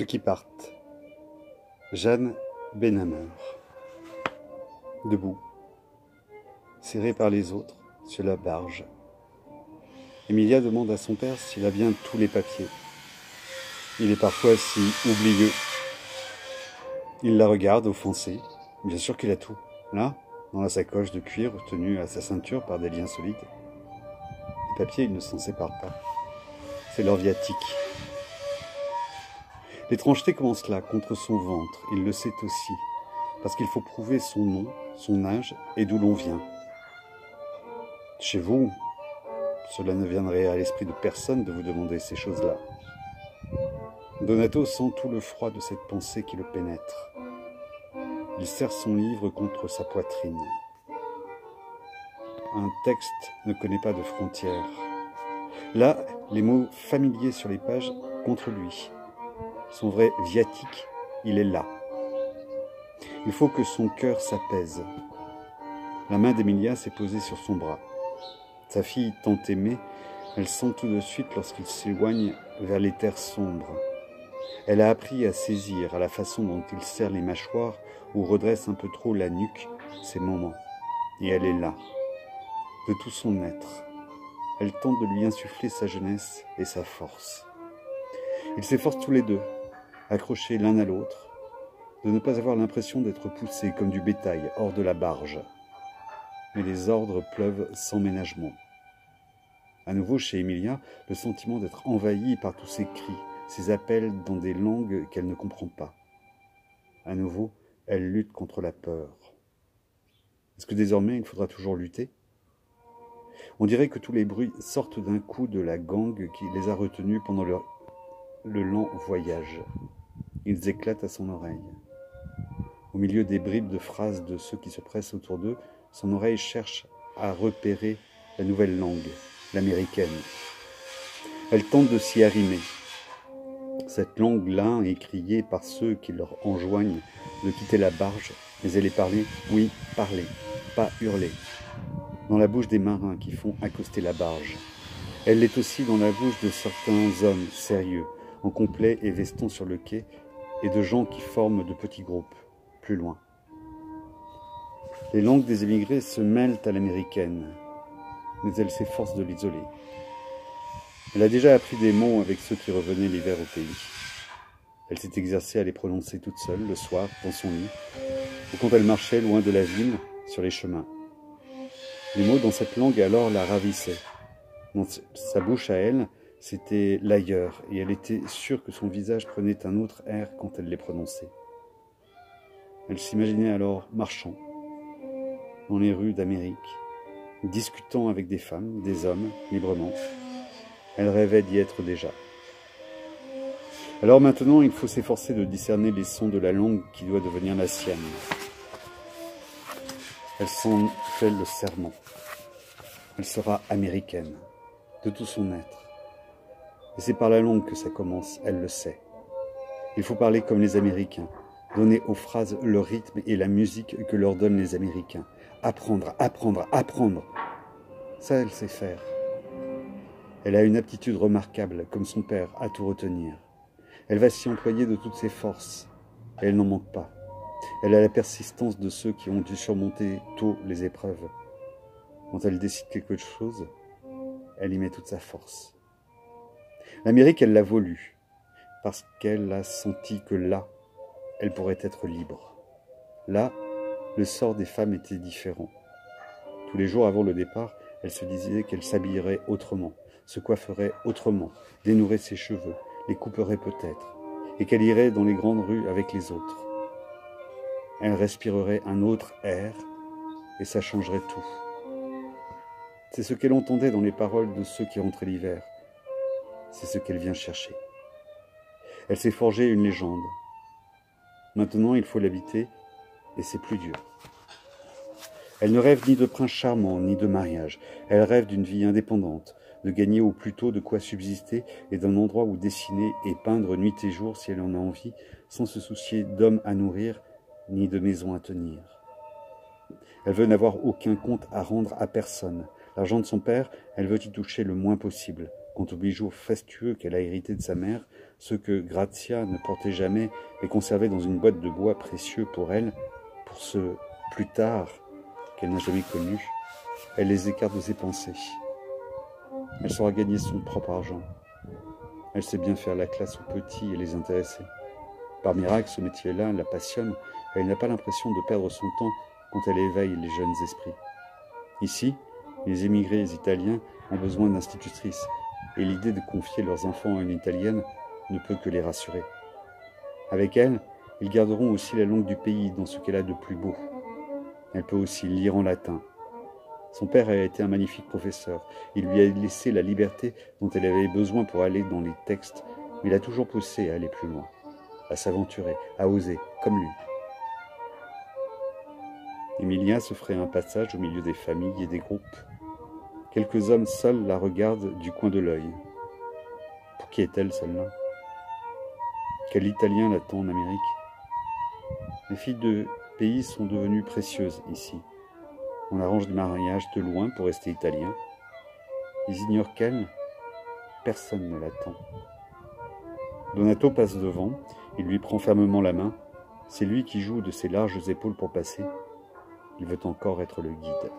Ceux qui partent. Jeanne Benhammer. Debout, serrée par les autres, sur la barge. Emilia demande à son père s'il a bien tous les papiers. Il est parfois si oublieux. Il la regarde, offensé. Bien sûr qu'il a tout. Là, dans la sacoche de cuir tenue à sa ceinture par des liens solides. Les papiers, ils ne s'en séparent pas. C'est leur viatique. L'étrangeté commence là, contre son ventre. Il le sait aussi. Parce qu'il faut prouver son nom, son âge et d'où l'on vient. Chez vous, cela ne viendrait à l'esprit de personne de vous demander ces choses-là. Donato sent tout le froid de cette pensée qui le pénètre. Il serre son livre contre sa poitrine. Un texte ne connaît pas de frontières. Là, les mots familiers sur les pages contre lui. Son vrai viatique, il est là. Il faut que son cœur s'apaise. La main d'Emilia s'est posée sur son bras. Sa fille tant aimée, elle sent tout de suite lorsqu'il s'éloigne vers les terres sombres. Elle a appris à saisir à la façon dont il serre les mâchoires ou redresse un peu trop la nuque ces moments. Et elle est là, de tout son être. Elle tente de lui insuffler sa jeunesse et sa force. Ils s'efforcent tous les deux, accrochés l'un à l'autre, de ne pas avoir l'impression d'être poussés comme du bétail hors de la barge. Mais les ordres pleuvent sans ménagement. À nouveau chez Emilia, le sentiment d'être envahie par tous ces cris, ces appels dans des langues qu'elle ne comprend pas. À nouveau, elle lutte contre la peur. Est-ce que désormais il faudra toujours lutter? On dirait que tous les bruits sortent d'un coup de la gangue qui les a retenus pendant le lent voyage. Ils éclatent à son oreille. Au milieu des bribes de phrases de ceux qui se pressent autour d'eux, son oreille cherche à repérer la nouvelle langue, l'américaine. Elle tente de s'y arrimer. Cette langue-là est criée par ceux qui leur enjoignent de quitter la barge, mais elle est parlée, oui, parlée, pas hurlée, dans la bouche des marins qui font accoster la barge. Elle l'est aussi dans la bouche de certains hommes sérieux, en complet et veston sur le quai, et de gens qui forment de petits groupes, plus loin. Les langues des émigrés se mêlent à l'américaine, mais elle s'efforce de l'isoler. Elle a déjà appris des mots avec ceux qui revenaient l'hiver au pays. Elle s'est exercée à les prononcer toute seule, le soir, dans son lit, ou quand elle marchait loin de la ville, sur les chemins. Les mots dans cette langue alors la ravissaient. Dans sa bouche à elle, c'était l'ailleurs, et elle était sûre que son visage prenait un autre air quand elle les prononçait. Elle s'imaginait alors marchant, dans les rues d'Amérique, discutant avec des femmes, des hommes, librement. Elle rêvait d'y être déjà. Alors maintenant, il faut s'efforcer de discerner les sons de la langue qui doit devenir la sienne. Elle s'en fait le serment. Elle sera américaine, de tout son être. Et c'est par la langue que ça commence, elle le sait. Il faut parler comme les Américains, donner aux phrases le rythme et la musique que leur donnent les Américains. Apprendre, apprendre, apprendre. Ça, elle sait faire. Elle a une aptitude remarquable, comme son père, à tout retenir. Elle va s'y employer de toutes ses forces, et elle n'en manque pas. Elle a la persistance de ceux qui ont dû surmonter tôt les épreuves. Quand elle décide quelque chose, elle y met toute sa force. L'Amérique, elle l'a voulu, parce qu'elle a senti que là, elle pourrait être libre. Là, le sort des femmes était différent. Tous les jours avant le départ, elle se disait qu'elle s'habillerait autrement, se coifferait autrement, dénouerait ses cheveux, les couperait peut-être, et qu'elle irait dans les grandes rues avec les autres. Elle respirerait un autre air, et ça changerait tout. C'est ce qu'elle entendait dans les paroles de ceux qui rentraient l'hiver. C'est ce qu'elle vient chercher. Elle s'est forgée une légende. Maintenant, il faut l'habiter, et c'est plus dur. Elle ne rêve ni de prince charmant, ni de mariage. Elle rêve d'une vie indépendante, de gagner au plus tôt de quoi subsister et d'un endroit où dessiner et peindre nuit et jour si elle en a envie, sans se soucier d'hommes à nourrir, ni de maison à tenir. Elle veut n'avoir aucun compte à rendre à personne. L'argent de son père, elle veut y toucher le moins possible, quant aux bijoux fastueux qu'elle a hérités de sa mère, ceux que Grazia ne portait jamais, mais conservait dans une boîte de bois précieux pour elle, pour ce plus tard qu'elle n'a jamais connu, elle les écarte de ses pensées. Elle saura gagner son propre argent. Elle sait bien faire la classe aux petits et les intéresser. Par miracle, ce métier-là la passionne et elle n'a pas l'impression de perdre son temps quand elle éveille les jeunes esprits. Ici, les émigrés italiens ont besoin d'institutrices et l'idée de confier leurs enfants à une italienne ne peut que les rassurer. Avec elle, ils garderont aussi la langue du pays dans ce qu'elle a de plus beau. Elle peut aussi lire en latin. Son père a été un magnifique professeur. Il lui a laissé la liberté dont elle avait besoin pour aller dans les textes, mais il a toujours poussé à aller plus loin, à s'aventurer, à oser, comme lui. Emilia se ferait un passage au milieu des familles et des groupes. Quelques hommes seuls la regardent du coin de l'œil. Pour qui est-elle, celle-là? Quel Italien l'attend en Amérique? Les filles de pays sont devenues précieuses ici. On arrange des mariages de loin pour rester italien. Ils ignorent qu'elle, personne ne l'attend. Donato passe devant, il lui prend fermement la main. C'est lui qui joue de ses larges épaules pour passer. Il veut encore être le guide.